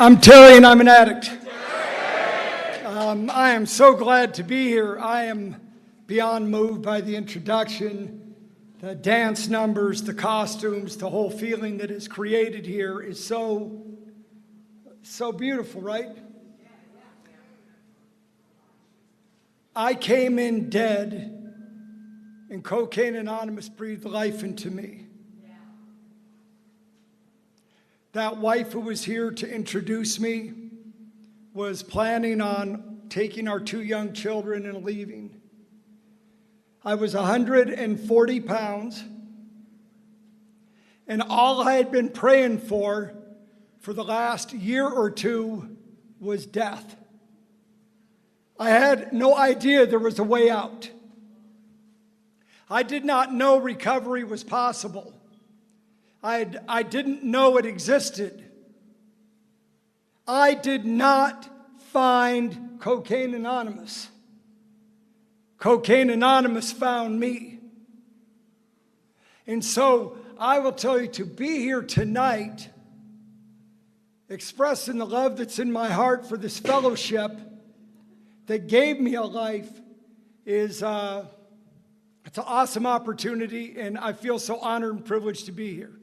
I'm Terry and I'm an addict. I am so glad to be here. I am beyond moved by the introduction. The dance numbers, the costumes, the whole feeling that is created here is so beautiful, right? I came in dead, and Cocaine Anonymous breathed life into me. That wife who was here to introduce me was planning on taking our 2 young children and leaving. I was 140 pounds, and all I had been praying for the last year or two was death. I had no idea there was a way out. I did not know recovery was possible. I didn't know it existed. I did not find Cocaine Anonymous. Cocaine Anonymous found me. And so I will tell you, to be here tonight, expressing the love that's in my heart for this fellowship that gave me a life, is it's an awesome opportunity, and I feel so honored and privileged to be here.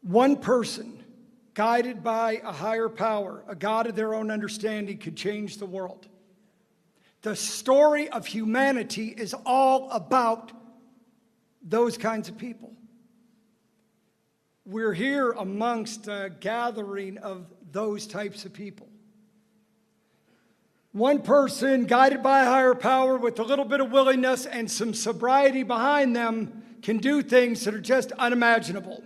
One person, guided by a higher power, a God of their own understanding, could change the world. The story of humanity is all about those kinds of people. We're here amongst a gathering of those types of people. One person, guided by a higher power with a little bit of willingness and some sobriety behind them, can do things that are just unimaginable.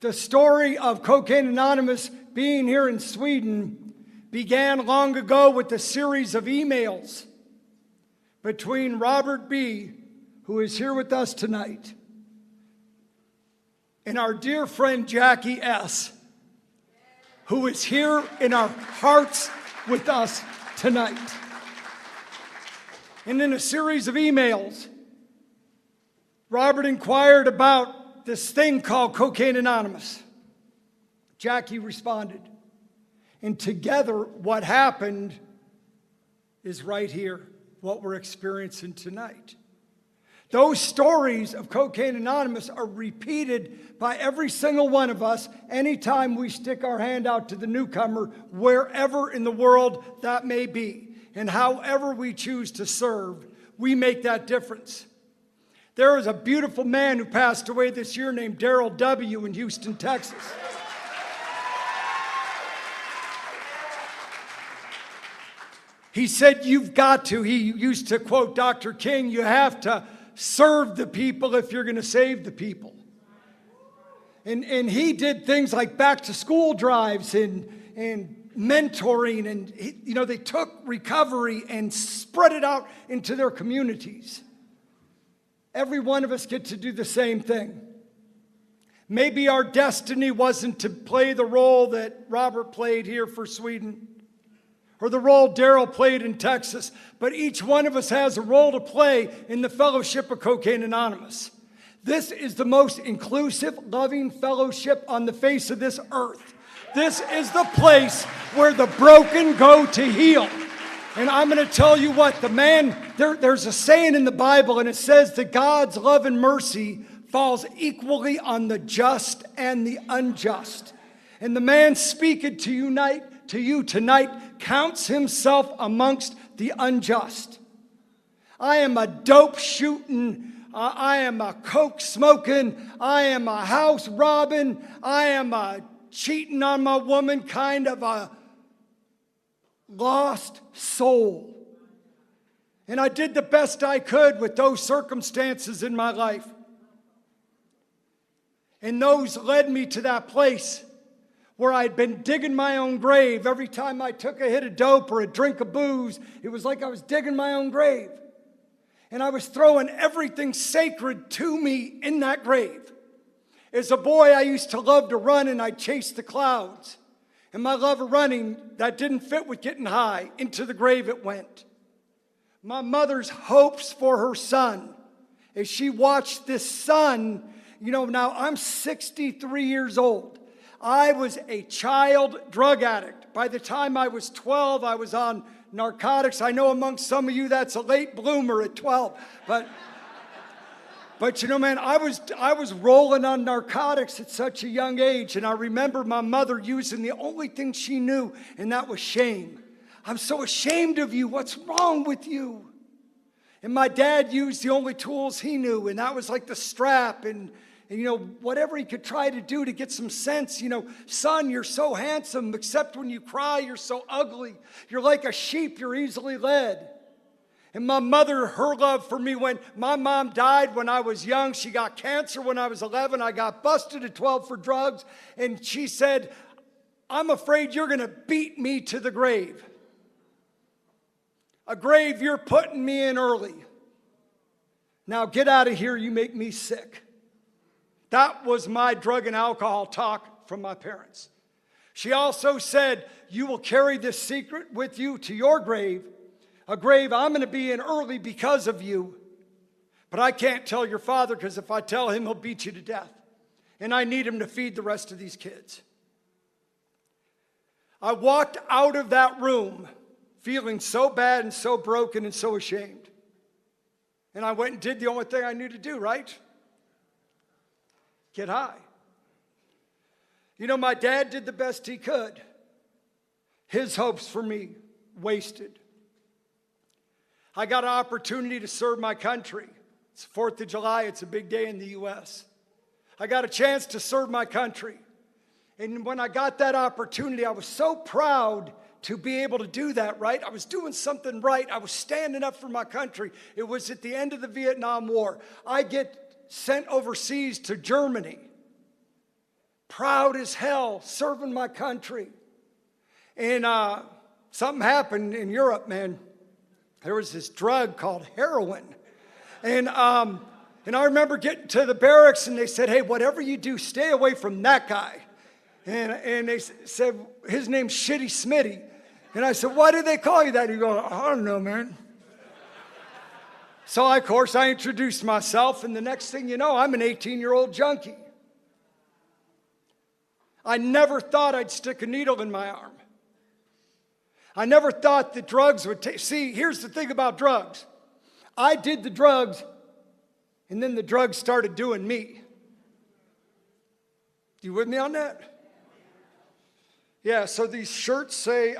The story of Cocaine Anonymous being here in Sweden began long ago with a series of emails between Robert B., who is here with us tonight, and our dear friend Jackie S., who is here in our hearts with us tonight. And in a series of emails, Robert inquired about this thing called Cocaine Anonymous. Jackie responded. And together, what happened is right here, what we're experiencing tonight. Those stories of Cocaine Anonymous are repeated by every single one of us anytime we stick our hand out to the newcomer, wherever in the world that may be. And however we choose to serve, we make that difference. There is a beautiful man who passed away this year named Daryl W. in Houston, Texas. He said, you've got to, he used to quote Dr. King, you have to serve the people if you're going to save the people. And he did things like back to school drives and mentoring, and they took recovery and spread it out into their communities. Every one of us get to do the same thing. Maybe our destiny wasn't to play the role that Robert played here for Sweden, or the role Daryl played in Texas, but each one of us has a role to play in the fellowship of Cocaine Anonymous. This is the most inclusive, loving fellowship on the face of this earth. This is the place where the broken go to heal. And I'm going to tell you what, there's a saying in the Bible, and it says that God's love and mercy falls equally on the just and the unjust. And the man speaking to you tonight counts himself amongst the unjust. I am a dope shooting, I am a coke smoking, I am a house robbing, I am a cheating on my woman kind of a lost soul. And I did the best I could with those circumstances in my life. And those led me to that place where I'd been digging my own grave. Every time I took a hit of dope or a drink of booze, it was like I was digging my own grave. And I was throwing everything sacred to me in that grave. As a boy, I used to love to run, and I'd chase the clouds. And my love of running, that didn't fit with getting high. Into the grave it went. My mother's hopes for her son as she watched this son. Now I'm 63 years old. I was a child drug addict. By the time I was 12, I was on narcotics. I know amongst some of you that's a late bloomer at 12. But man, I was rolling on narcotics at such a young age. And I remember my mother using the only thing she knew, and that was shame. I'm so ashamed of you. What's wrong with you? And my dad used the only tools he knew, and that was like the strap and whatever he could try to do to get some sense. Son, you're so handsome, except when you cry, you're so ugly. You're like a sheep, you're easily led. And my mother, her love for me, when my mom died when I was young, she got cancer when I was 11. I got busted at 12 for drugs. And she said, I'm afraid you're going to beat me to the grave. A grave you're putting me in early. Now get out of here, you make me sick. That was my drug and alcohol talk from my parents. She also said, you will carry this secret with you to your grave, a grave I'm going to be in early because of you. But I can't tell your father, because if I tell him, he'll beat you to death. And I need him to feed the rest of these kids. I walked out of that room feeling so bad and so broken and so ashamed. And I went and did the only thing I knew to do, right? Get high. My dad did the best he could. His hopes for me wasted. I got an opportunity to serve my country. It's 4th of July. It's a big day in the U.S. I got a chance to serve my country. And when I got that opportunity, I was so proud to be able to do that, right? I was doing something right. I was standing up for my country. It was at the end of the Vietnam War. I get sent overseas to Germany. Proud as hell, serving my country. And something happened in Europe, man. There was this drug called heroin. And I remember getting to the barracks, and they said, hey, whatever you do, stay away from that guy. And they said, his name's Shitty Smitty. And I said, why do they call you that? He goes, I don't know, man. So, of course, I introduced myself, and the next thing you know, I'm an 18-year-old junkie. I never thought I'd stick a needle in my arm. I never thought that drugs would take. See, here's the thing about drugs. I did the drugs, and then the drugs started doing me. You with me on that? Yeah, so these shirts say,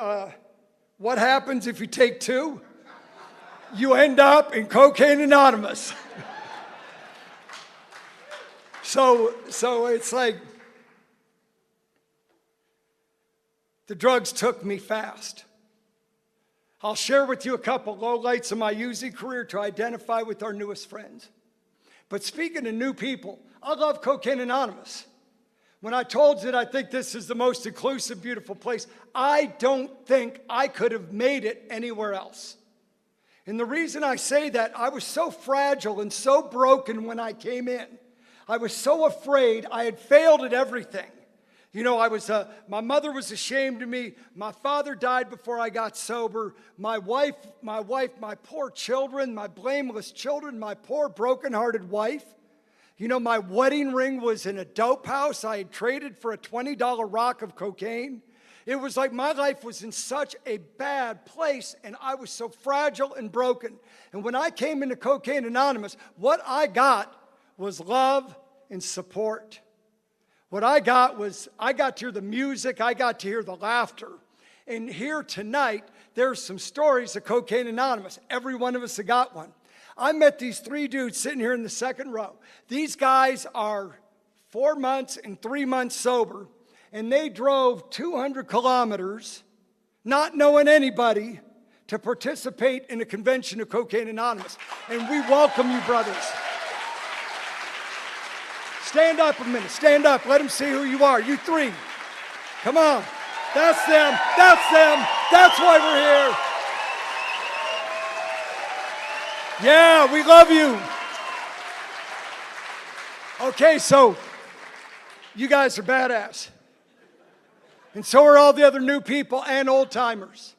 what happens if you take two? You end up in Cocaine Anonymous. So it's like the drugs took me fast. I'll share with you a couple lowlights of my UZ career to identify with our newest friends. But speaking of new people, I love Cocaine Anonymous. When I told you that I think this is the most inclusive, beautiful place, I don't think I could have made it anywhere else. And the reason I say that, I was so fragile and so broken when I came in. I was so afraid. I had failed at everything. My mother was ashamed of me. My father died before I got sober. My wife, my poor children, my blameless children, my poor brokenhearted wife. My wedding ring was in a dope house. I had traded for a $20 rock of cocaine. It was like my life was in such a bad place, and I was so fragile and broken. And when I came into Cocaine Anonymous, what I got was love and support. What I got was, I got to hear the music, I got to hear the laughter. And here tonight, there's some stories of Cocaine Anonymous. Every one of us have got one. I met these three dudes sitting here in the second row. These guys are 4 months and 3 months sober, and they drove 200 kilometers, not knowing anybody, to participate in a convention of Cocaine Anonymous. And we welcome you, brothers. Stand up a minute. Stand up. Let them see who you are. You three. Come on. That's them. That's them. That's why we're here. Yeah, we love you. Okay, so you guys are badass. And so are all the other new people and old timers.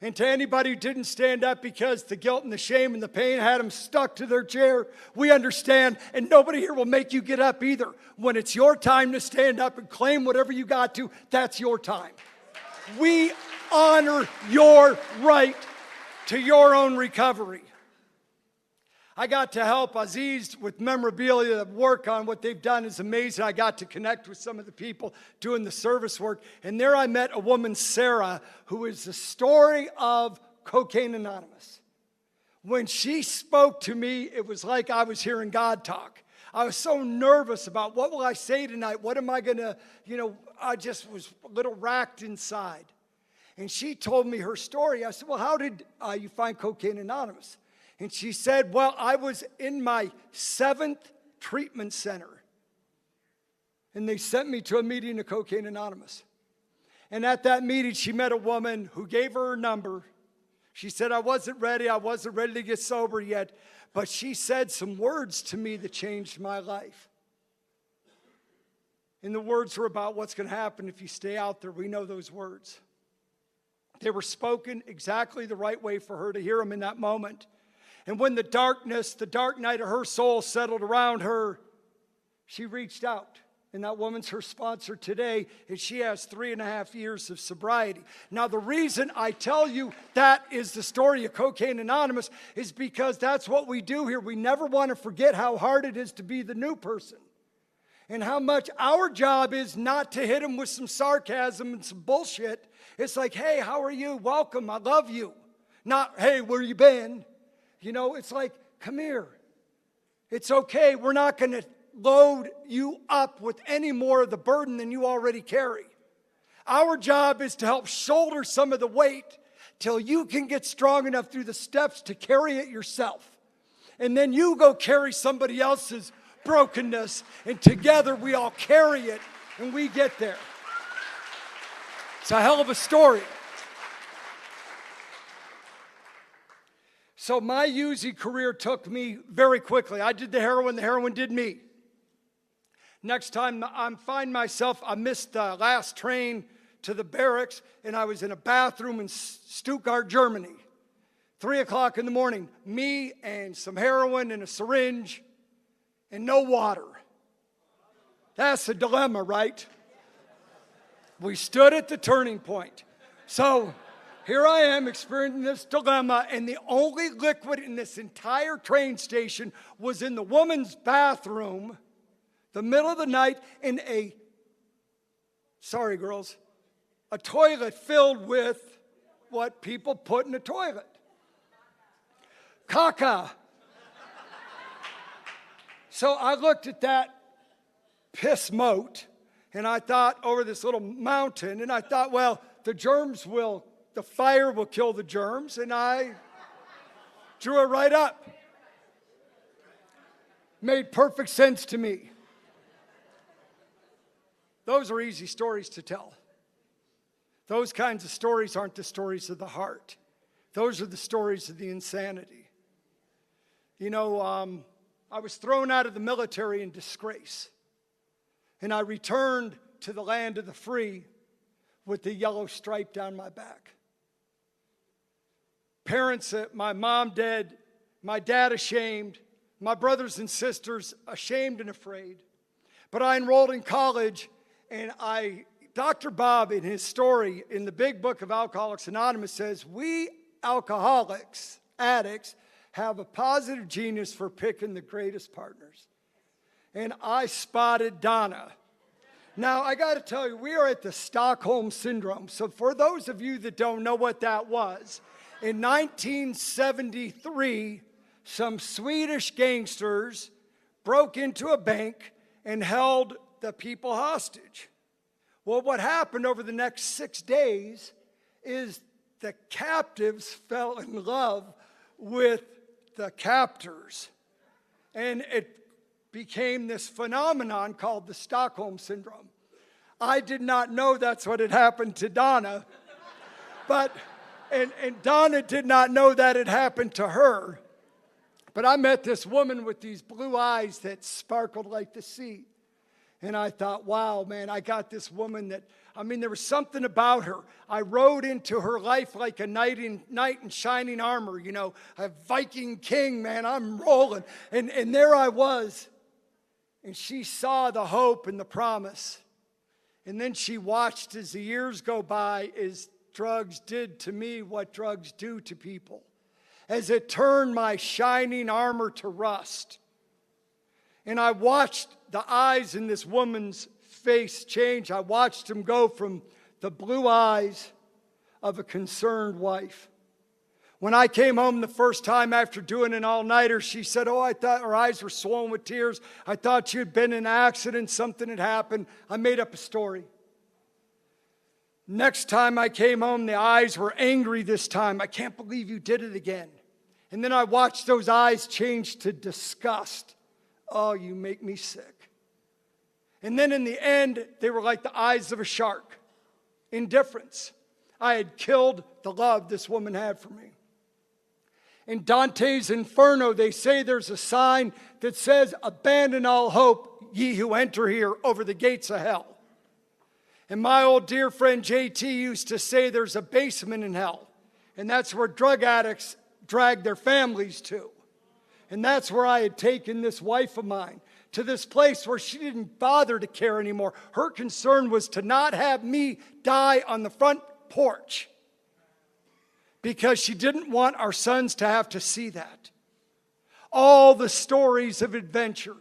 And to anybody who didn't stand up because the guilt and the shame and the pain had them stuck to their chair, we understand, and nobody here will make you get up either. When it's your time to stand up and claim whatever you got to, that's your time. We honor your right to your own recovery. I got to help Aziz with memorabilia work on what they've done is amazing. I got to connect with some of the people doing the service work. And there I met a woman, Sarah, who is the story of Cocaine Anonymous. When she spoke to me, it was like I was hearing God talk. I was so nervous about what will I say tonight? What am I going to, I just was a little racked inside. And she told me her story. I said, well, how did you find Cocaine Anonymous? And she said, well, I was in my 7th treatment center. And they sent me to a meeting of Cocaine Anonymous. And at that meeting, she met a woman who gave her number. She said, I wasn't ready to get sober yet. But she said some words to me that changed my life. And the words were about what's going to happen if you stay out there. We know those words. They were spoken exactly the right way for her to hear them in that moment. And when the dark night of her soul settled around her, she reached out. And that woman's her sponsor today, and she has 3.5 years of sobriety. Now, the reason I tell you that is the story of Cocaine Anonymous is because that's what we do here. We never want to forget how hard it is to be the new person. And how much our job is not to hit them with some sarcasm and some bullshit. It's like, hey, how are you? Welcome, I love you. Not, hey, where you been? It's like, come here. It's okay. We're not going to load you up with any more of the burden than you already carry. Our job is to help shoulder some of the weight till you can get strong enough through the steps to carry it yourself. And then you go carry somebody else's brokenness, and together we all carry it, and we get there. It's a hell of a story. So my using career took me very quickly. I did the heroin did me. Next time I find myself, I missed the last train to the barracks, and I was in a bathroom in Stuttgart, Germany. 3 o'clock in the morning, me and some heroin and a syringe and no water. That's a dilemma, right? We stood at the turning point. So here I am experiencing this dilemma, and the only liquid in this entire train station was in the woman's bathroom, the middle of the night, in a toilet filled with what people put in a toilet. Caca. So I looked at that piss moat, and I thought over this little mountain, and I thought, well, the fire will kill the germs, and I drew it right up. Made perfect sense to me. Those are easy stories to tell. Those kinds of stories aren't the stories of the heart. Those are the stories of the insanity. I was thrown out of the military in disgrace, and I returned to the land of the free with the yellow stripe down my back. Parents, my mom dead, my dad ashamed, my brothers and sisters ashamed and afraid. But I enrolled in college, and Dr. Bob, in his story in the big book of Alcoholics Anonymous, says, we alcoholics, addicts, have a positive genius for picking the greatest partners. And I spotted Donna. Now, I got to tell you, we are at the Stockholm Syndrome. So for those of you that don't know what that was, in 1973, some Swedish gangsters broke into a bank and held the people hostage. Well, what happened over the next 6 days is the captives fell in love with the captors. And it became this phenomenon called the Stockholm Syndrome. I did not know that's what had happened to Donna. And Donna did not know that it happened to her. But I met this woman with these blue eyes that sparkled like the sea. And I thought, wow, man, I got this woman that, there was something about her. I rode into her life like a knight in shining armor, a Viking king, man, I'm rolling. And there I was. And she saw the hope and the promise. And then she watched as the years go by, as drugs did to me what drugs do to people. As it turned my shining armor to rust. And I watched the eyes in this woman's face change. I watched them go from the blue eyes of a concerned wife. When I came home the first time after doing an all-nighter, she said, I thought her eyes were swollen with tears. I thought she had been in an accident, something had happened. I made up a story. Next time I came home, the eyes were angry this time. I can't believe you did it again. And then I watched those eyes change to disgust. Oh, you make me sick. And then in the end, they were like the eyes of a shark. Indifference. I had killed the love this woman had for me. In Dante's Inferno, they say there's a sign that says, abandon all hope, ye who enter here, over the gates of hell. And my old dear friend JT used to say there's a basement in hell. And that's where drug addicts drag their families to. And that's where I had taken this wife of mine, to this place where she didn't bother to care anymore. Her concern was to not have me die on the front porch, because she didn't want our sons to have to see that. All the stories of adventure,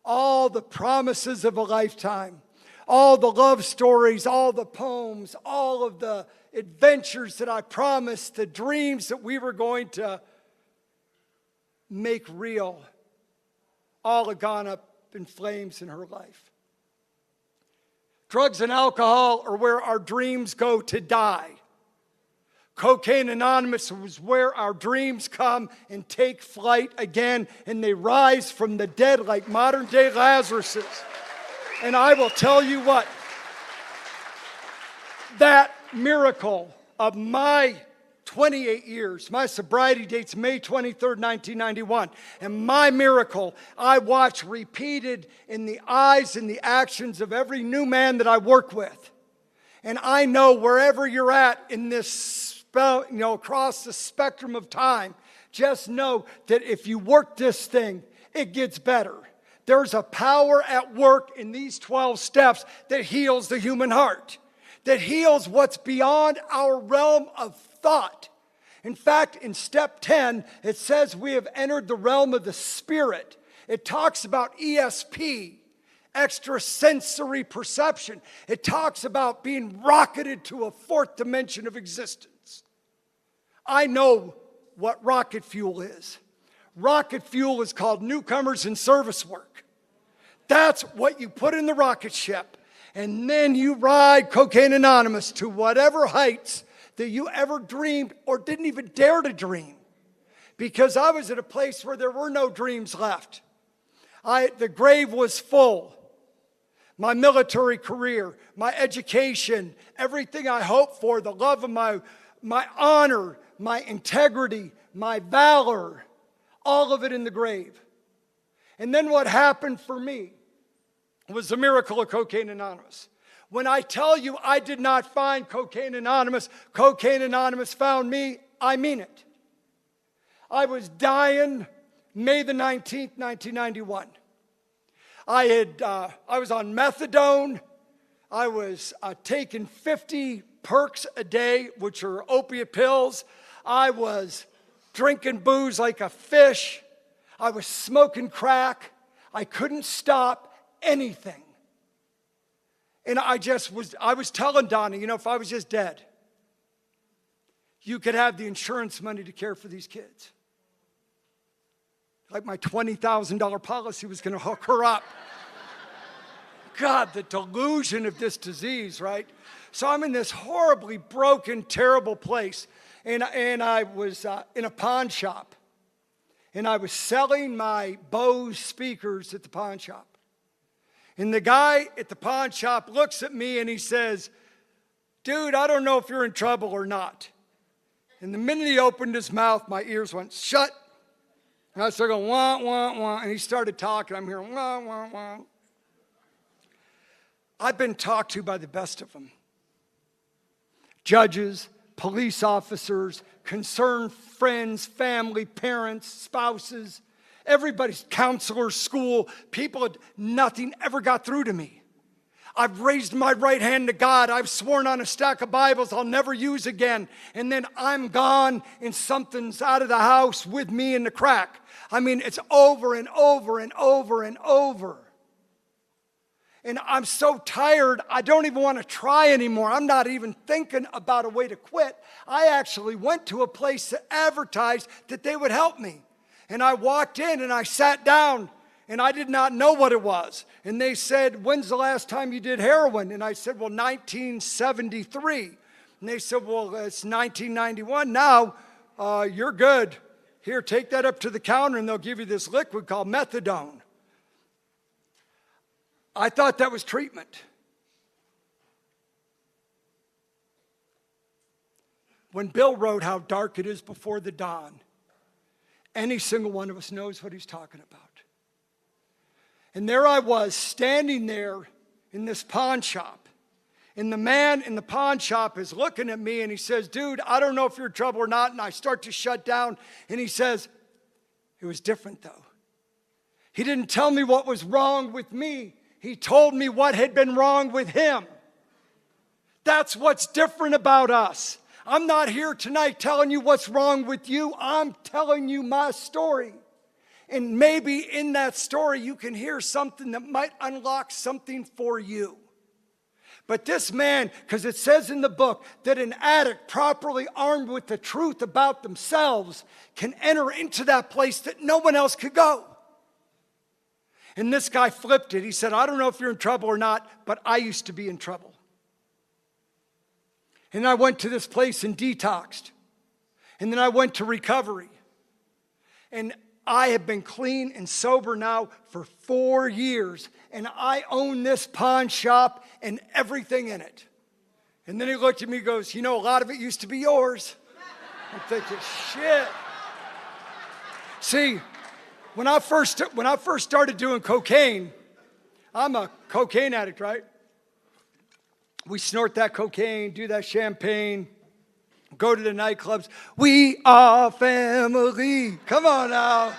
all the promises of a lifetime, all the love stories, all the poems, all of the adventures that I promised, the dreams that we were going to make real, all have gone up in flames in her life. Drugs and alcohol are where our dreams go to die. Cocaine Anonymous was where our dreams come and take flight again, and they rise from the dead like modern day Lazaruses. And I will tell you what, that miracle of my 28 years, my sobriety date's May 23rd, 1991, and my miracle I watch repeated in the eyes and the actions of every new man that I work with. And I know wherever you're at in this across the spectrum of time, just know that if you work this thing, it gets better. There's a power at work in these 12 steps that heals the human heart, that heals what's beyond our realm of thought. In fact, in step 10, it says we have entered the realm of the spirit. It talks about ESP, extrasensory perception. It talks about being rocketed to a fourth dimension of existence. I know what rocket fuel is. Rocket fuel is called newcomers and service work. That's what you put in the rocket ship. And then you ride Cocaine Anonymous to whatever heights that you ever dreamed or didn't even dare to dream. Because I was at a place where there were no dreams left. The grave was full. My military career, my education, everything I hoped for, the love of my honor, my integrity, my valor, all of it in the grave. And then what happened for me was the miracle of Cocaine Anonymous. When I tell you I did not find Cocaine Anonymous found me, I mean it. I was dying May the 19th, 1991. I was on methadone. I was taking 50 perks a day, which are opiate pills. I was drinking booze like a fish. I was smoking crack. I couldn't stop anything. And I was telling Donna, if I was just dead, you could have the insurance money to care for these kids. Like my $20,000 policy was going to hook her up. God, the delusion of this disease, right? So I'm in this horribly broken, terrible place. And I was in a pawn shop. And I was selling my Bose speakers at the pawn shop. And the guy at the pawn shop looks at me and he says, dude, I don't know if you're in trouble or not. And the minute he opened his mouth, my ears went shut. And I started going, wah, wah, wah. And he started talking. I'm hearing, wah, wah, wah. I've been talked to by the best of them. Judges, police officers, concerned friends, family, parents, spouses, everybody's counselors, school, people, nothing ever got through to me. I've raised my right hand to God. I've sworn on a stack of Bibles I'll never use again. And then I'm gone and something's out of the house with me in the crack. I mean, it's over and over and over and over. And I'm so tired, I don't even want to try anymore. I'm not even thinking about a way to quit. I actually went to a place to advertise that they would help me. And I walked in and I sat down. And I did not know what it was. And they said, when's the last time you did heroin? And I said, well, 1973. And they said, well, it's 1991 now. You're good. Here, take that up to the counter and they'll give you this liquid called methadone. I thought that was treatment. When Bill wrote How Dark It Is Before the Dawn, any single one of us knows what he's talking about. And there I was, standing there in this pawn shop. And the man in the pawn shop is looking at me and he says, dude, I don't know if you're in trouble or not. And I start to shut down. And he says, it was different though. He didn't tell me what was wrong with me. He told me what had been wrong with him. That's what's different about us. I'm not here tonight telling you what's wrong with you. I'm telling you my story. And maybe in that story you can hear something that might unlock something for you. But this man, because it says in the book that an addict properly armed with the truth about themselves can enter into that place that no one else could go. And this guy flipped it. He said, I don't know if you're in trouble or not, but I used to be in trouble. And I went to this place and detoxed. And then I went to recovery. And I have been clean and sober now for 4 years, and I own this pawn shop and everything in it. And then he looked at me and goes, you know, a lot of it used to be yours. I'm thinking, shit. See, when I first started doing cocaine, I'm a cocaine addict, right? We snort that cocaine, do that champagne, go to the nightclubs. We are family. Come on now.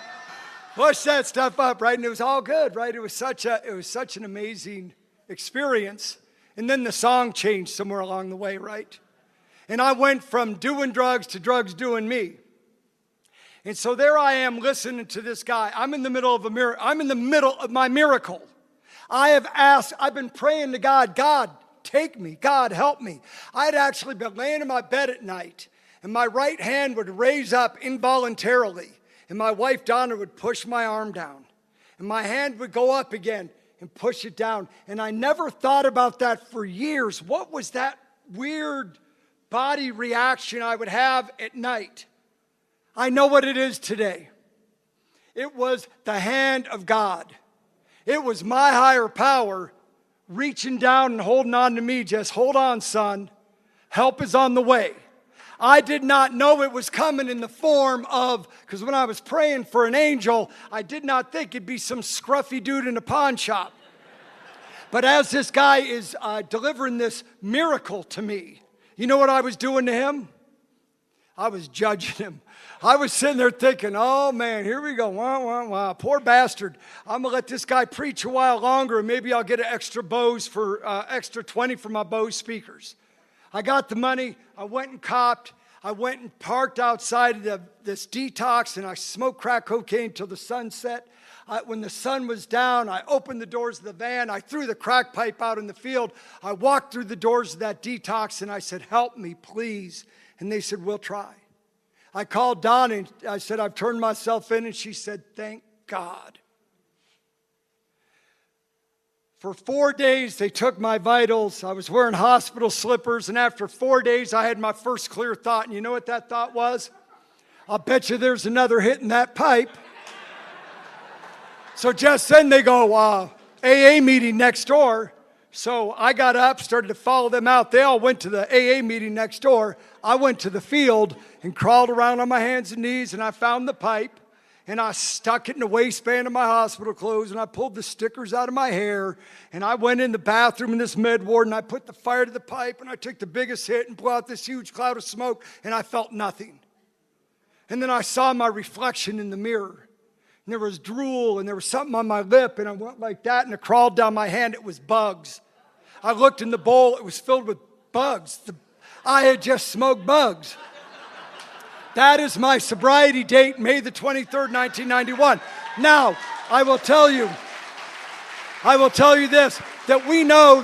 Push that stuff up, right? And it was all good, right? It was such an amazing experience. And then the song changed somewhere along the way, right? And I went from doing drugs to drugs doing me. And so there I am listening to this guy. I'm in the middle of my miracle. I've been praying to God, God, take me. God, help me. I had actually been laying in my bed at night, and my right hand would raise up involuntarily, and my wife, Donna, would push my arm down, and my hand would go up again and push it down. And I never thought about that for years. What was that weird body reaction I would have at night? I know what it is today. It was the hand of God. It was my higher power reaching down and holding on to me. Just hold on, son. Help is on the way. I did not know it was coming in the form of, because when I was praying for an angel, I did not think it'd be some scruffy dude in a pawn shop. But as this guy is delivering this miracle to me, you know what I was doing to him? I was judging him. I was sitting there thinking, oh man, here we go. Wah, wah, wah. Poor bastard. I'm going to let this guy preach a while longer, and maybe I'll get an extra extra 20 for my Bose speakers. I got the money. I went and copped. I went and parked outside of this detox, and I smoked crack cocaine till the sun set. When the sun was down, I opened the doors of the van. I threw the crack pipe out in the field. I walked through the doors of that detox, and I said, help me, please. And they said, we'll try. I called Dawn and I said, I've turned myself in. And she said, thank God. For 4 days, they took my vitals. I was wearing hospital slippers. And after 4 days, I had my first clear thought. And you know what that thought was? I'll bet you there's another hit in that pipe. So just then they go, AA meeting next door. So I got up, started to follow them out. They all went to the AA meeting next door. I went to the field and crawled around on my hands and knees, and I found the pipe. and I stuck it in the waistband of my hospital clothes, and I pulled the stickers out of my hair, and I went in the bathroom in this med ward, and I put the fire to the pipe, and I took the biggest hit and blew out this huge cloud of smoke, and I felt nothing. And then I saw my reflection in the mirror, and there was drool, and there was something on my lip, and I went like that, and it crawled down my hand. It was bugs. I looked in the bowl. It was filled with bugs. I had just smoked bugs. That is my sobriety date, May the 23rd, 1991. Now, I will tell you this, that we know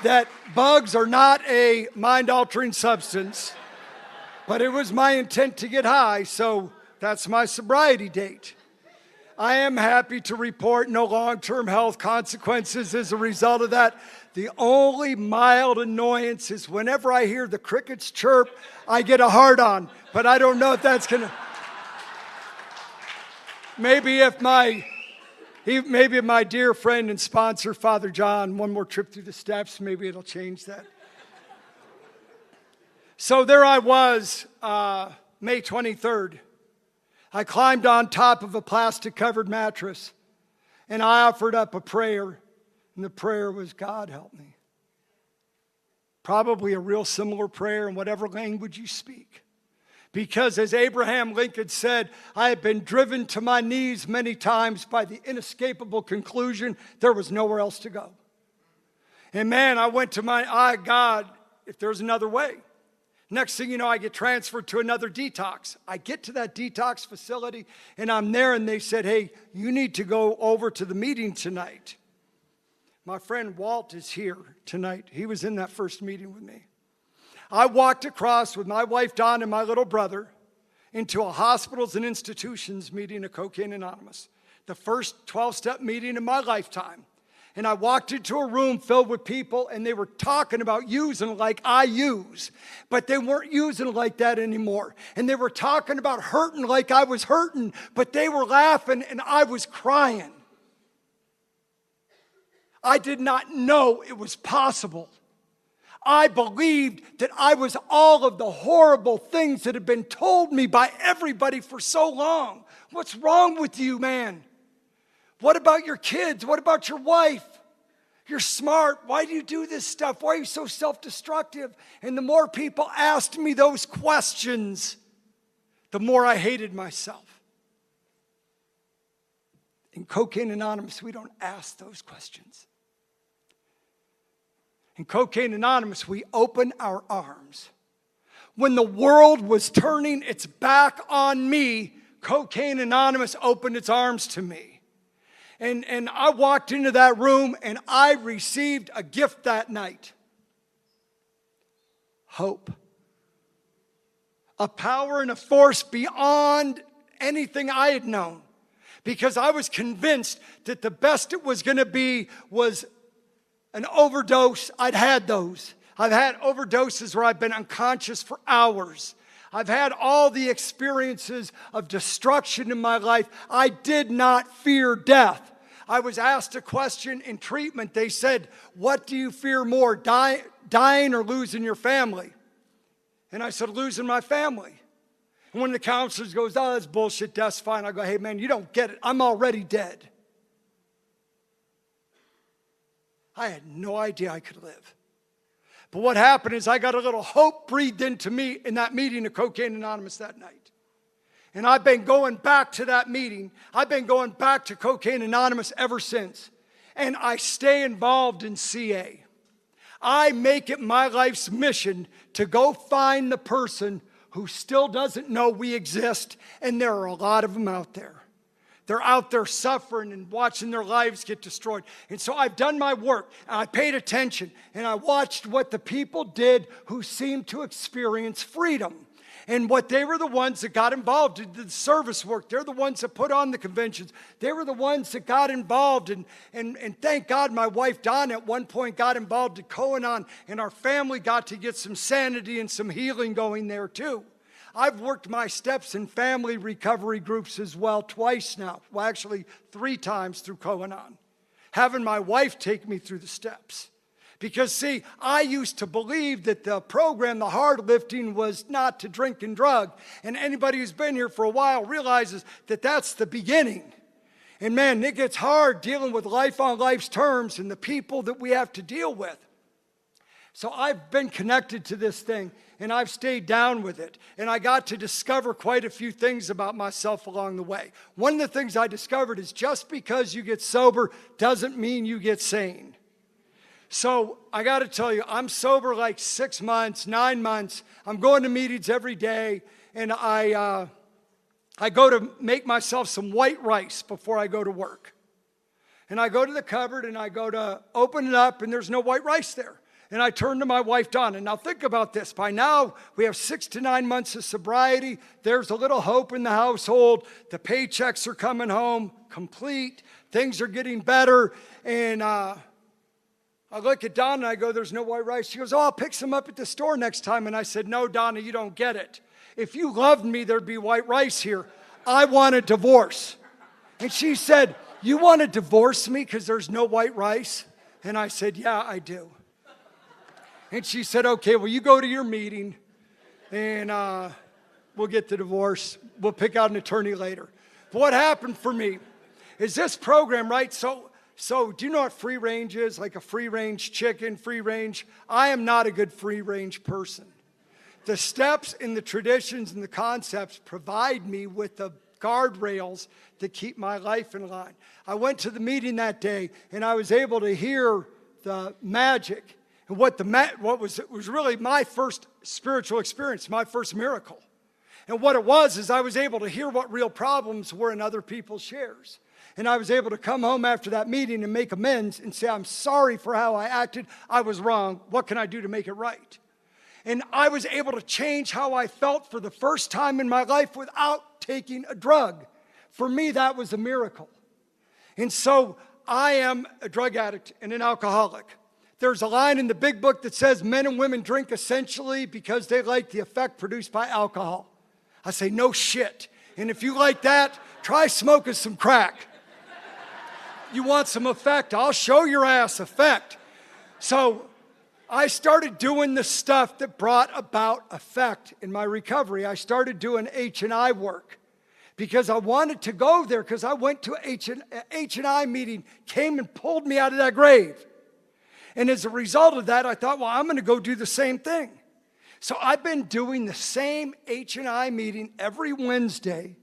that bugs are not a mind-altering substance, but it was my intent to get high, so that's my sobriety date. I am happy to report no long-term health consequences as a result of that. The only mild annoyance is whenever I hear the crickets chirp, I get a hard-on. But I don't know if that's gonna. Maybe if my dear friend and sponsor, Father John, one more trip through the steps, maybe it'll change that. So there I was, May 23rd. I climbed on top of a plastic-covered mattress, and I offered up a prayer, and the prayer was, God, help me. Probably a real similar prayer in whatever language you speak. Because as Abraham Lincoln said, I have been driven to my knees many times by the inescapable conclusion there was nowhere else to go. And man, I went to God, if there's another way. Next thing you know, I get transferred to another detox. I get to that detox facility, and I'm there, and they said, hey, you need to go over to the meeting tonight. My friend Walt is here tonight. He was in that first meeting with me. I walked across with my wife, Dawn, and my little brother into a hospitals and institutions meeting of Cocaine Anonymous, the first 12-step meeting in my lifetime. And I walked into a room filled with people, and they were talking about using like I use. But they weren't using like that anymore. And they were talking about hurting like I was hurting, but they were laughing and I was crying. I did not know it was possible. I believed that I was all of the horrible things that had been told me by everybody for so long. What's wrong with you, man? What about your kids? What about your wife? You're smart. Why do you do this stuff? Why are you so self-destructive? And the more people asked me those questions, the more I hated myself. In Cocaine Anonymous, we don't ask those questions. In Cocaine Anonymous, we open our arms. When the world was turning its back on me, Cocaine Anonymous opened its arms to me. And I walked into that room and I received a gift that night. Hope. A power and a force beyond anything I had known. Because I was convinced that the best it was going to be was an overdose. I'd had those. I've had overdoses where I've been unconscious for hours. I've had all the experiences of destruction in my life. I did not fear death. I was asked a question in treatment. They said, what do you fear more, dying or losing your family? And I said, losing my family. And when the counselor goes, oh, that's bullshit, death's fine. I go, hey, man, you don't get it. I'm already dead. I had no idea I could live. But what happened is I got a little hope breathed into me in that meeting of Cocaine Anonymous that night. And I've been going back to that meeting. I've been going back to Cocaine Anonymous ever since. And I stay involved in CA. I make it my life's mission to go find the person who still doesn't know we exist. And there are a lot of them out there. They're out there suffering and watching their lives get destroyed. And so I've done my work, and I paid attention, and I watched what the people did who seemed to experience freedom. And what they were the ones that got involved in the service work. They're the ones that put on the conventions. They were the ones that got involved. And thank God my wife, Dawn, at one point got involved in Koanon, and our family got to get some sanity and some healing going there too. I've worked my steps in family recovery groups as well twice now. Well, actually 3 times through Koanon. Having my wife take me through the steps. Because, see, I used to believe that the program, the hard lifting, was not to drink and drug. And anybody who's been here for a while realizes that that's the beginning. And man, it gets hard dealing with life on life's terms and the people that we have to deal with. So I've been connected to this thing, and I've stayed down with it. And I got to discover quite a few things about myself along the way. One of the things I discovered is just because you get sober doesn't mean you get sane. So I got to tell you, I'm sober like 6 months, 9 months. I'm going to meetings every day, and I go to make myself some white rice before I go to work. And I go to the cupboard, and I go to open it up, and there's no white rice there. And I turn to my wife, Donna. Now think about this. By now, we have 6 to 9 months of sobriety. There's a little hope in the household. The paychecks are coming home complete. Things are getting better. And I look at Donna, and I go, there's no white rice. She goes, oh, I'll pick some up at the store next time. And I said, no, Donna, you don't get it. If you loved me, there'd be white rice here. I want a divorce. And she said, you want to divorce me because there's no white rice? And I said, yeah, I do. And she said, okay, well, you go to your meeting, and we'll get the divorce. We'll pick out an attorney later. But what happened for me is this program, right? So do you know what free range is? Like a free range chicken, free range? I am not a good free range person. The steps and the traditions and the concepts provide me with the guardrails to keep my life in line. I went to the meeting that day, and I was able to hear the magic. And it was really my first spiritual experience, my first miracle. And what it was is I was able to hear what real problems were in other people's shares. And I was able to come home after that meeting and make amends and say, I'm sorry for how I acted. I was wrong. What can I do to make it right? And I was able to change how I felt for the first time in my life without taking a drug. For me, that was a miracle. And so I am a drug addict and an alcoholic. There's a line in the big book that says men and women drink essentially because they like the effect produced by alcohol. I say, no shit. And if you like that, try smoking some crack. You want some effect? I'll show your ass effect. So I started doing the stuff that brought about effect in my recovery. I started doing H&I work because I wanted to go there because I went to H&I meeting, came and pulled me out of that grave. And as a result of that, I thought, well, I'm going to go do the same thing. So I've been doing the same H&I meeting every Wednesday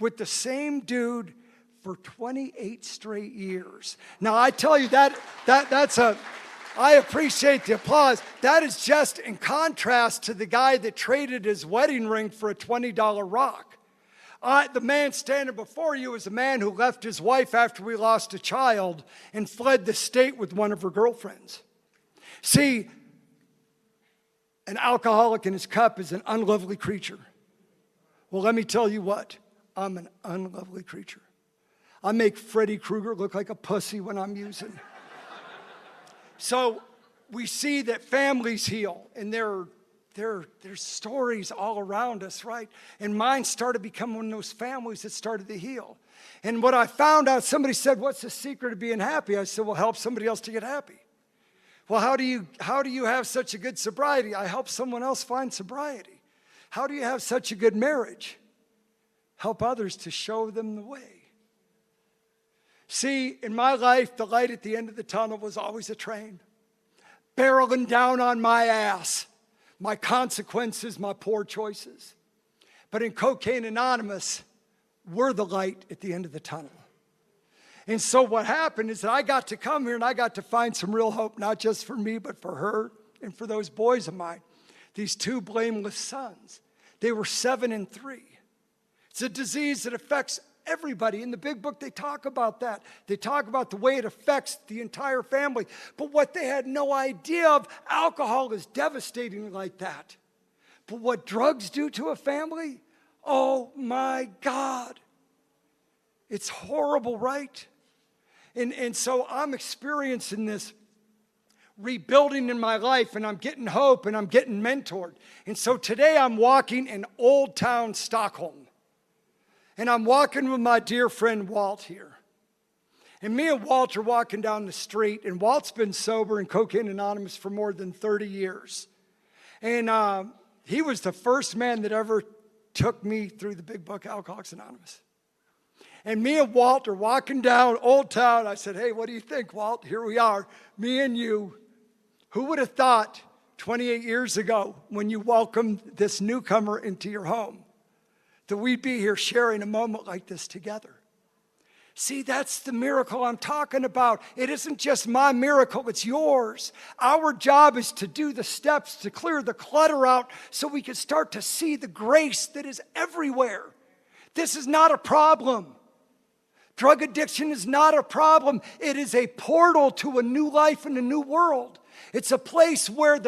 with the same dude for 28 straight years. Now, I tell you, I appreciate the applause. That is just in contrast to the guy that traded his wedding ring for a $20 rock. The man standing before you is a man who left his wife after we lost a child and fled the state with one of her girlfriends. See, an alcoholic in his cup is an unlovely creature. Well, let me tell you what. I'm an unlovely creature. I make Freddy Krueger look like a pussy when I'm using. So we see that families heal, and there's stories all around us, right? And mine started becoming one of those families that started to heal. And what I found out, somebody said, what's the secret of being happy? I said, well, help somebody else to get happy. Well, how do you have such a good sobriety? I help someone else find sobriety. How do you have such a good marriage? Help others to show them the way. See, in my life, the light at the end of the tunnel was always a train, barreling down on my ass. My consequences, my poor choices. But in Cocaine Anonymous, we're the light at the end of the tunnel. And so what happened is that I got to come here and I got to find some real hope, not just for me, but for her and for those boys of mine, these two blameless sons. They were 7 and 3. It's a disease that affects everybody. In the big book, they talk about that. They talk about the way it affects the entire family. But what they had no idea of, alcohol is devastating like that. But what drugs do to a family, oh my God. It's horrible, right? And so I'm experiencing this rebuilding in my life, and I'm getting hope, and I'm getting mentored. And so today I'm walking in Old Town Stockholm. And I'm walking with my dear friend Walt here. And me and Walt are walking down the street, and Walt's been sober and Cocaine Anonymous for more than 30 years. And he was the first man that ever took me through the big book, Alcoholics Anonymous. And me and Walt are walking down Old Town. I said, hey, what do you think, Walt? Here we are, me and you. Who would have thought 28 years ago when you welcomed this newcomer into your home that we'd be here sharing a moment like this together? See, that's the miracle I'm talking about. It isn't just my miracle, it's yours. Our job is to do the steps to clear the clutter out so we can start to see the grace that is everywhere. This is not a problem. Drug addiction is not a problem. It is a portal to a new life and a new world. It's a place where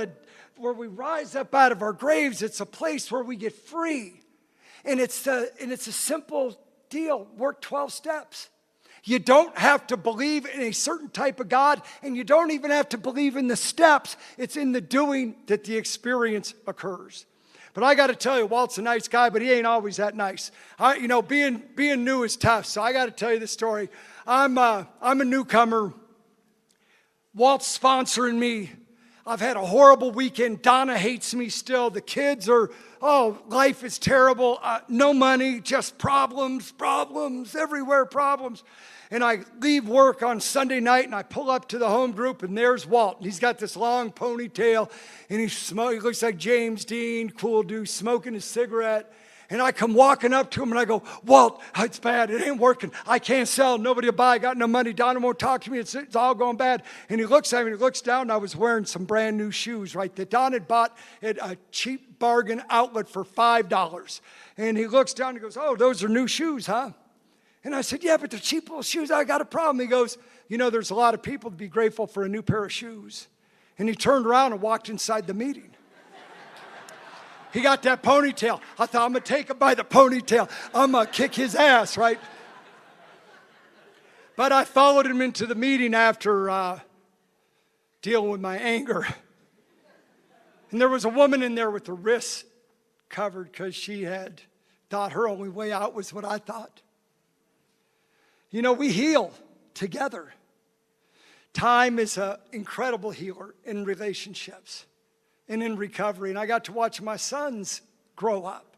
we rise up out of our graves. It's a place where we get free. And it's a simple deal. Work 12 steps. You don't have to believe in a certain type of God, and you don't even have to believe in the steps. It's in the doing that the experience occurs. But I got to tell you, Walt's a nice guy, but he ain't always that nice. Being new is tough, so I got to tell you the story. I'm a newcomer. Walt's sponsoring me. I've had a horrible weekend. Donna hates me still. The kids are, life is terrible. No money, just problems, everywhere problems. And I leave work on Sunday night, and I pull up to the home group, and there's Walt. And he's got this long ponytail, and he looks like James Dean, cool dude, smoking his cigarette. And I come walking up to him, and I go, Walt, it's bad. It ain't working. I can't sell. Nobody will buy. I got no money. Donna won't talk to me. It's all going bad. And he looks at me, and he looks down, and I was wearing some brand new shoes, right, that Don had bought at a cheap bargain outlet for $5. And he looks down, and he goes, oh, those are new shoes, huh? And I said, yeah, but they're cheap little shoes. I got a problem. He goes, there's a lot of people to be grateful for a new pair of shoes. And he turned around and walked inside the meeting. He got that ponytail. I thought, I'm going to take him by the ponytail. I'm going to kick his ass, right? But I followed him into the meeting after dealing with my anger. And there was a woman in there with her wrists covered because she had thought her only way out was what I thought. We heal together. Time is an incredible healer in relationships and in recovery. And I got to watch my sons grow up.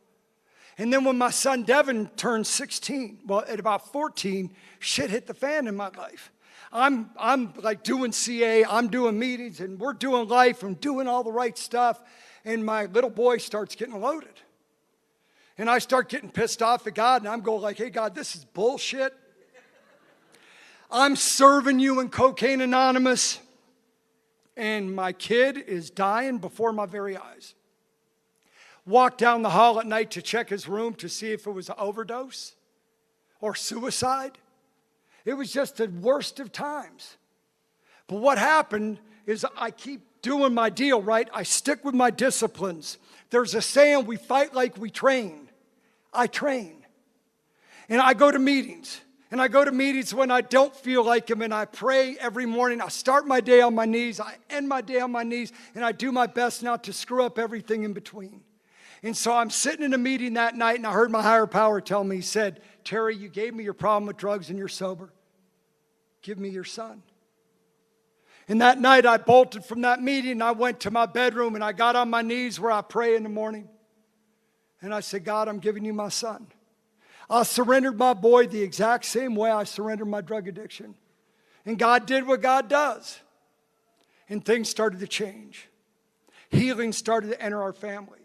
And then when my son Devin turned 16, at about 14, shit hit the fan in my life. I'm like doing CA, I'm doing meetings, and we're doing life and doing all the right stuff. And my little boy starts getting loaded. And I start getting pissed off at God, and I'm going like, hey, God, this is bullshit. I'm serving you in Cocaine Anonymous, and my kid is dying before my very eyes. Walked down the hall at night to check his room to see if it was an overdose or suicide. It was just the worst of times. But what happened is I keep doing my deal, right? I stick with my disciplines. There's a saying, we fight like we train. I train. And I go to meetings. And I go to meetings when I don't feel like them, and I pray every morning. I start my day on my knees. I end my day on my knees, and I do my best not to screw up everything in between. And so I'm sitting in a meeting that night, and I heard my higher power tell me, he said, Terry, you gave me your problem with drugs and you're sober. Give me your son. And that night I bolted from that meeting, and I went to my bedroom, and I got on my knees where I pray in the morning. And I said, God, I'm giving you my son. I surrendered my boy the exact same way I surrendered my drug addiction. And God did what God does. And things started to change. Healing started to enter our family.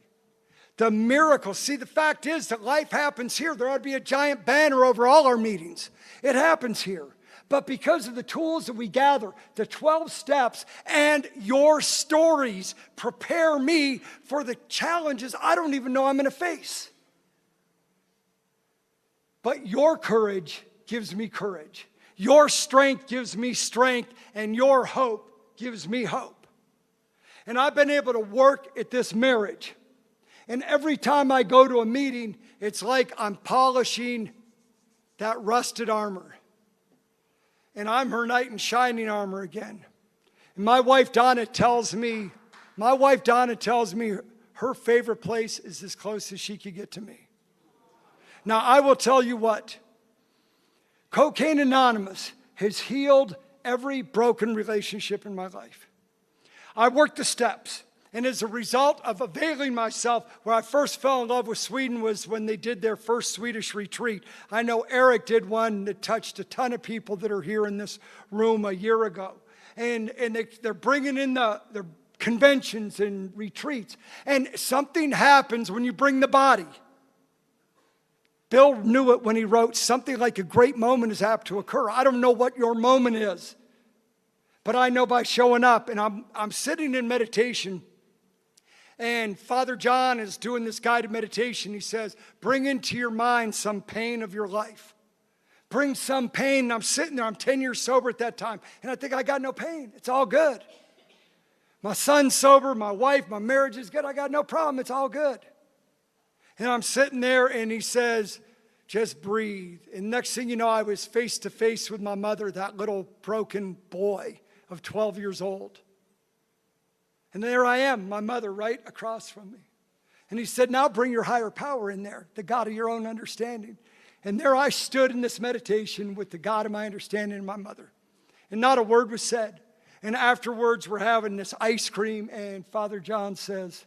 The miracle. See, the fact is that life happens here. There ought to be a giant banner over all our meetings. It happens here. But because of the tools that we gather, the 12 steps and your stories prepare me for the challenges I don't even know I'm going to face. But your courage gives me courage. Your strength gives me strength, and your hope gives me hope. And I've been able to work at this marriage. And every time I go to a meeting, it's like I'm polishing that rusted armor. And I'm her knight in shining armor again. And my wife Donna tells me her favorite place is as close as she could get to me. Now, I will tell you what, Cocaine Anonymous has healed every broken relationship in my life. I worked the steps. And as a result of availing myself, where I first fell in love with Sweden was when they did their first Swedish retreat. I know Eric did one that touched a ton of people that are here in this room a year ago. And they're bringing in their conventions and retreats. And something happens when you bring the body. Bill knew it when he wrote, something like a great moment is apt to occur. I don't know what your moment is, but I know by showing up. And I'm sitting in meditation. And Father John is doing this guided meditation. He says, bring into your mind some pain of your life. Bring some pain. And I'm sitting there. I'm 10 years sober at that time. And I think I got no pain. It's all good. My son's sober. My wife, my marriage is good. I got no problem. It's all good. And I'm sitting there and he says, just breathe. And next thing you know, I was face to face with my mother, that little broken boy of 12 years old. And there I am, my mother right across from me. And he said, now bring your higher power in there, the God of your own understanding. And there I stood in this meditation with the God of my understanding and my mother. And not a word was said. And afterwards, we're having this ice cream. And Father John says,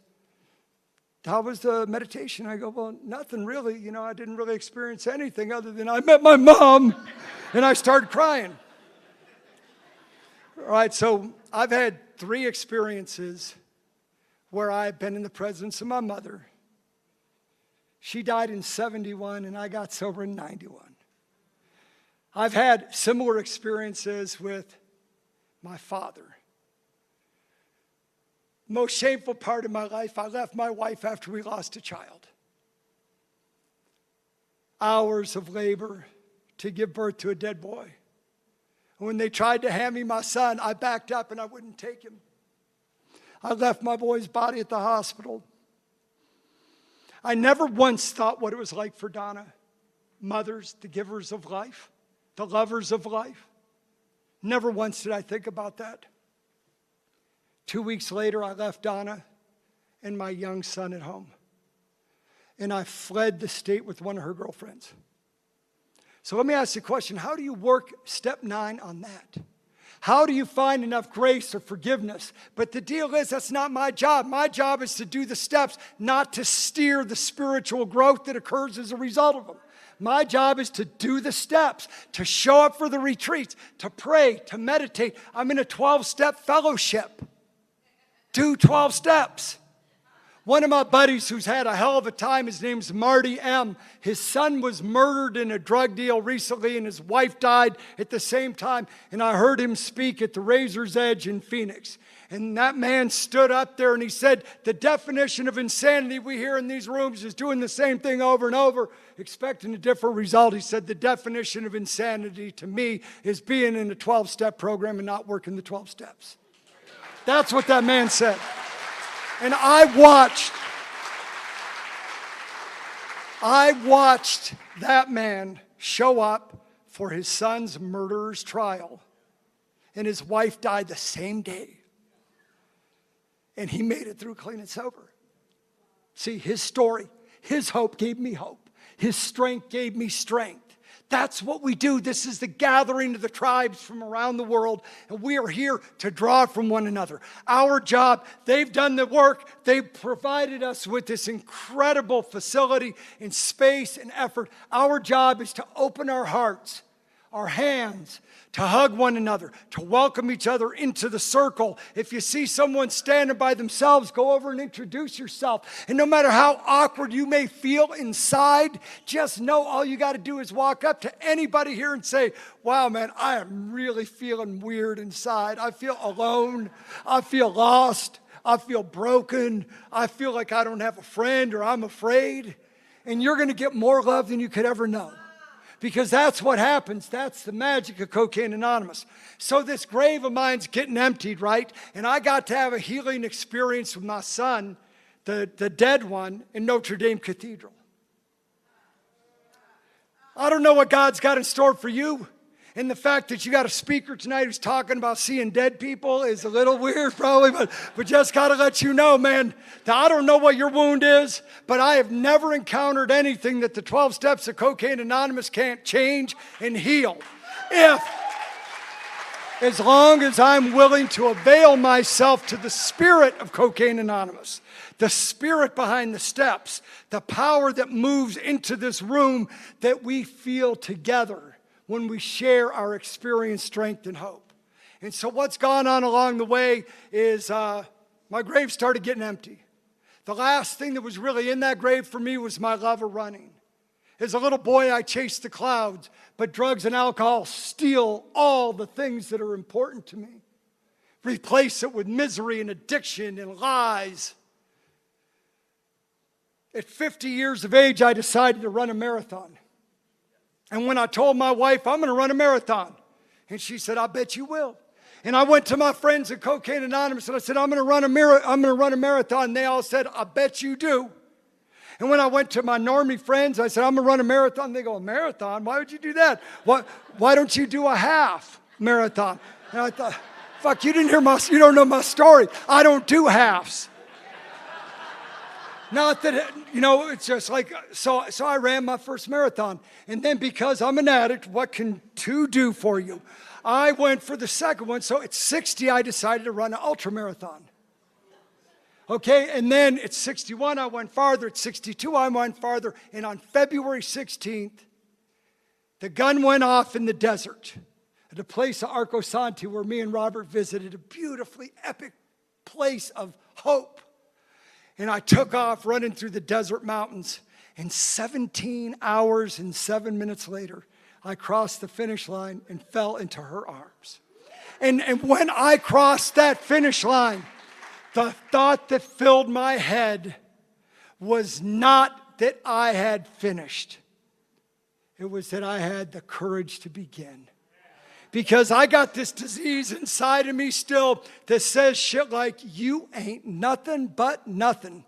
how was the meditation? I go, well, nothing really. You know, I didn't really experience anything other than I met my mom. And I started crying. All right, so I've had 3 experiences where I've been in the presence of my mother. She died in 71 and I got sober in 91. I've had similar experiences with my father. Most shameful part of my life, I left my wife after we lost a child. Hours of labor to give birth to a dead boy. When they tried to hand me my son, I backed up and I wouldn't take him. I left my boy's body at the hospital. I never once thought what it was like for Donna. Mothers, the givers of life, the lovers of life. Never once did I think about that. 2 weeks later, I left Donna and my young son at home. And I fled the state with one of her girlfriends. So let me ask you a question. How do you work step 9 on that? How do you find enough grace or forgiveness? But the deal is, that's not my job. My job is to do the steps, not to steer the spiritual growth that occurs as a result of them. My job is to do the steps, to show up for the retreats, to pray, to meditate. I'm in a 12-step fellowship. Do 12 steps. One of my buddies who's had a hell of a time, his name's Marty M. His son was murdered in a drug deal recently and his wife died at the same time. And I heard him speak at the Razor's Edge in Phoenix. And that man stood up there and he said, the definition of insanity we hear in these rooms is doing the same thing over and over, expecting a different result. He said, the definition of insanity to me is being in a 12-step program and not working the 12 steps. That's what that man said. And I watched that man show up for his son's murderer's trial. And his wife died the same day. And he made it through clean and sober. See, his story, his hope gave me hope. His strength gave me strength. That's what we do. This is the gathering of the tribes from around the world, and we are here to draw from one another. Our job, they've done the work. They've provided us with this incredible facility and space and effort. Our job is to open our hearts, our hands, to hug one another, to welcome each other into the circle. If you see someone standing by themselves, go over and introduce yourself. And no matter how awkward you may feel inside, just know all you got to do is walk up to anybody here and say, wow, man, I am really feeling weird inside. I feel alone. I feel lost. I feel broken. I feel like I don't have a friend or I'm afraid. And you're going to get more love than you could ever know. Because that's what happens. That's the magic of Cocaine Anonymous. So this grave of mine's getting emptied, right? And I got to have a healing experience with my son, the dead one, in Notre Dame Cathedral. I don't know what God's got in store for you. And the fact that you got a speaker tonight who's talking about seeing dead people is a little weird probably, but just got to let you know, man, that I don't know what your wound is, but I have never encountered anything that the 12 steps of Cocaine Anonymous can't change and heal. as long as I'm willing to avail myself to the spirit of Cocaine Anonymous, the spirit behind the steps, the power that moves into this room that we feel together when we share our experience, strength, and hope. And so what's gone on along the way is my grave started getting empty. The last thing that was really in that grave for me was my love of running. As a little boy, I chased the clouds, but drugs and alcohol steal all the things that are important to me. Replace it with misery and addiction and lies. At 50 years of age, I decided to run a marathon. And when I told my wife, I'm going to run a marathon, and she said, I bet you will. And I went to my friends at Cocaine Anonymous and I said, I'm going to run a marathon. And they all said, I bet you do. And when I went to my normie friends, I said, I'm going to run a marathon. They go, a marathon? Why would you do that? Why don't you do a half marathon? And I thought, fuck, you don't know my story. I don't do halves. Not that, it's just like, so I ran my first marathon. And then because I'm an addict, what can two do for you? I went for the second one. So at 60, I decided to run an ultra marathon. Okay, and then at 61, I went farther. At 62, I went farther. And on February 16th, the gun went off in the desert at a place of Arco Santi where me and Robert visited, a beautifully epic place of hope. And I took off running through the desert mountains. And 17 hours and 7 minutes later, I crossed the finish line and fell into her arms. And when I crossed that finish line, the thought that filled my head was not that I had finished. It was that I had the courage to begin. Because I got this disease inside of me still that says shit like, you ain't nothing but nothing.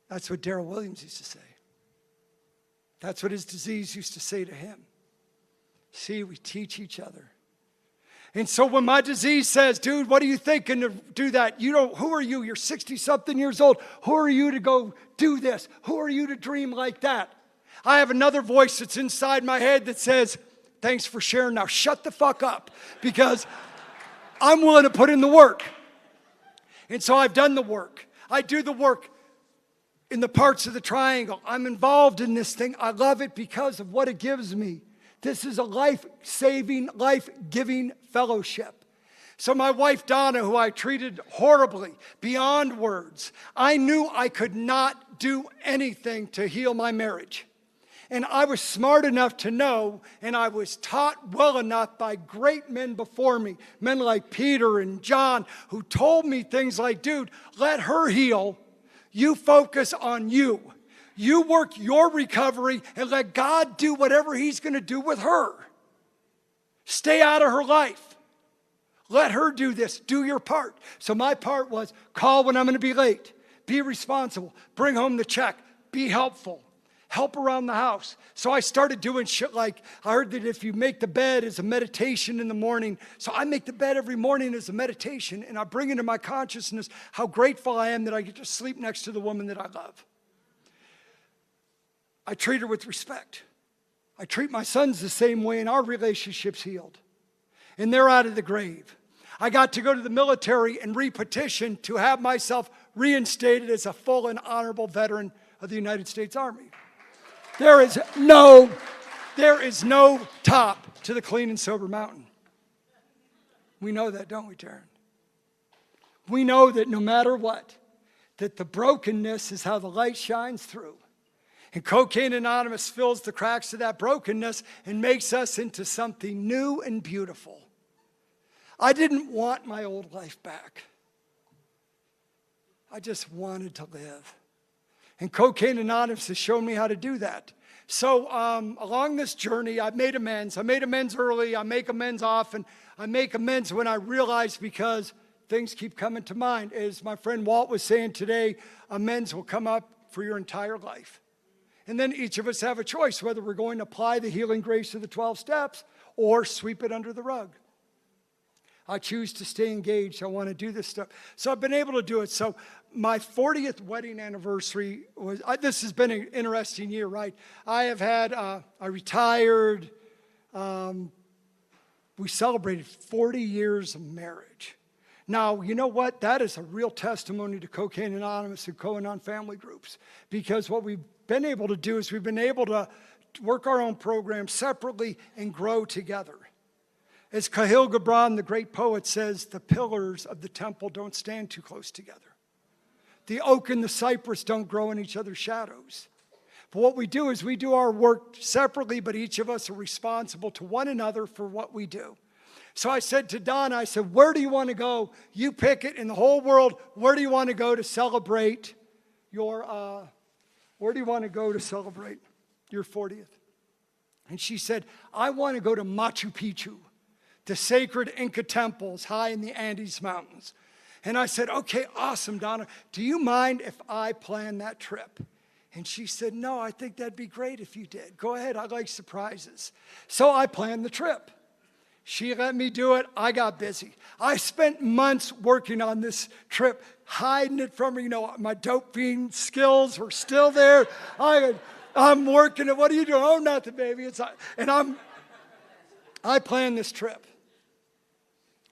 That's what Darrell Williams used to say. That's what his disease used to say to him. See, we teach each other. And so when my disease says, dude, what are you thinking to do that? Who are you? You're 60-something years old. Who are you to go do this? Who are you to dream like that? I have another voice that's inside my head that says, thanks for sharing. Now shut the fuck up, because I'm willing to put in the work. And so I've done the work. I do the work in the parts of the triangle. I'm involved in this thing. I love it because of what it gives me. This is a life-saving, life-giving fellowship. So my wife, Donna, who I treated horribly, beyond words, I knew I could not do anything to heal my marriage. And I was smart enough to know, and I was taught well enough by great men before me, men like Peter and John, who told me things like, dude, let her heal. You focus on you. You work your recovery and let God do whatever He's going to do with her. Stay out of her life. Let her do this. Do your part. So my part was call when I'm going to be late. Be responsible. Bring home the check. Be helpful. Help around the house. So I started doing shit like, I heard that if you make the bed as a meditation in the morning, so I make the bed every morning as a meditation, and I bring into my consciousness how grateful I am that I get to sleep next to the woman that I love. I treat her with respect. I treat my sons the same way, and our relationship's healed. And they're out of the grave. I got to go to the military and repetition to have myself reinstated as a full and honorable veteran of the United States Army. There is no top to the clean and sober mountain. We know that, don't we, Taryn? We know that no matter what, that the brokenness is how the light shines through. And Cocaine Anonymous fills the cracks of that brokenness and makes us into something new and beautiful. I didn't want my old life back. I just wanted to live. And Cocaine Anonymous has shown me how to do that. So along this journey, I've made amends. I made amends early. I make amends often. I make amends when I realize, because things keep coming to mind. As my friend Walt was saying today, amends will come up for your entire life. And then each of us have a choice whether we're going to apply the healing grace of the 12 steps or sweep it under the rug. I choose to stay engaged. I want to do this stuff. So I've been able to do it. So my 40th wedding anniversary this has been an interesting year, right? I have had, I retired, we celebrated 40 years of marriage. Now, you know what? That is a real testimony to Cocaine Anonymous and Co-Anon family groups, because what we've been able to do is we've been able to work our own programs separately and grow together. As Kahlil Gibran, the great poet, says, the pillars of the temple don't stand too close together. The oak and the cypress don't grow in each other's shadows. But what we do is we do our work separately, but each of us are responsible to one another for what we do. So I said to Donna, I said, where do you want to go? You pick it in the whole world. Where do you want to go to celebrate your 40th? And she said, I want to go to Machu Picchu, the sacred Inca temples high in the Andes Mountains. And I said, okay, awesome, Donna. Do you mind if I plan that trip? And she said, no, I think that'd be great if you did. Go ahead, I like surprises. So I planned the trip. She let me do it. I got busy. I spent months working on this trip, hiding it from her. My dope fiend skills were still there. I'm working it. What are you doing? Oh, nothing, baby. I planned this trip.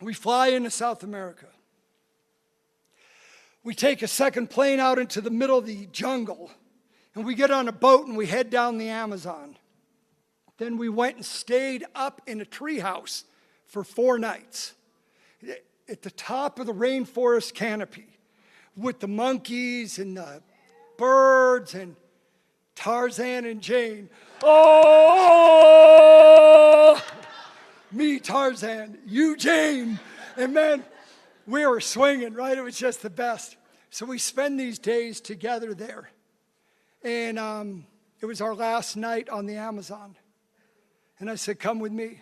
We fly into South America. We take a second plane out into the middle of the jungle, and we get on a boat and we head down the Amazon. Then we went and stayed up in a treehouse for 4 nights at the top of the rainforest canopy with the monkeys and the birds and Tarzan and Jane. Oh, me Tarzan, you Jane. And man, we were swinging, right? It was just the best. So we spend these days together there. And it was our last night on the Amazon. And I said, come with me.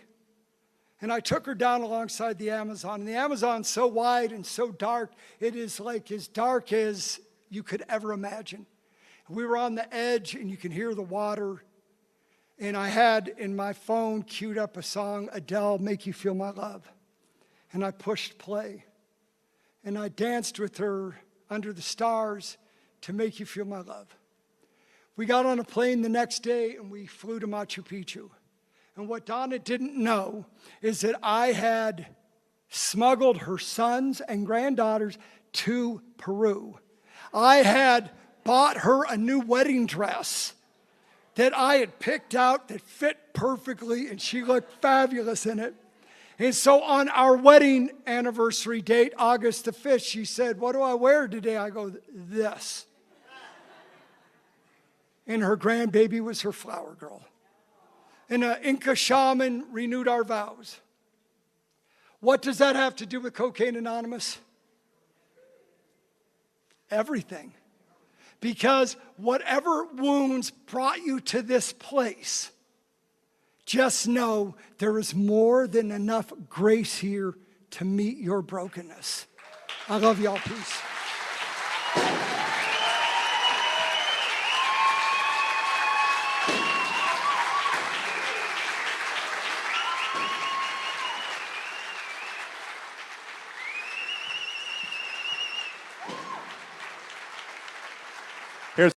And I took her down alongside the Amazon. And the Amazon's so wide and so dark, it is like as dark as you could ever imagine. We were on the edge, and you can hear the water. And I had in my phone queued up a song, Adele, Make You Feel My Love. And I pushed play. And I danced with her under the stars to Make You Feel My Love. We got on a plane the next day, and we flew to Machu Picchu. And what Donna didn't know is that I had smuggled her sons and granddaughters to Peru. I had bought her a new wedding dress that I had picked out that fit perfectly, and she looked fabulous in it. And so on our wedding anniversary date, August the 5th, she said, what do I wear today? I go, this. And her grandbaby was her flower girl. And an Inca shaman renewed our vows. What does that have to do with Cocaine Anonymous? Everything. Because whatever wounds brought you to this place, just know there is more than enough grace here to meet your brokenness. I love y'all. Peace.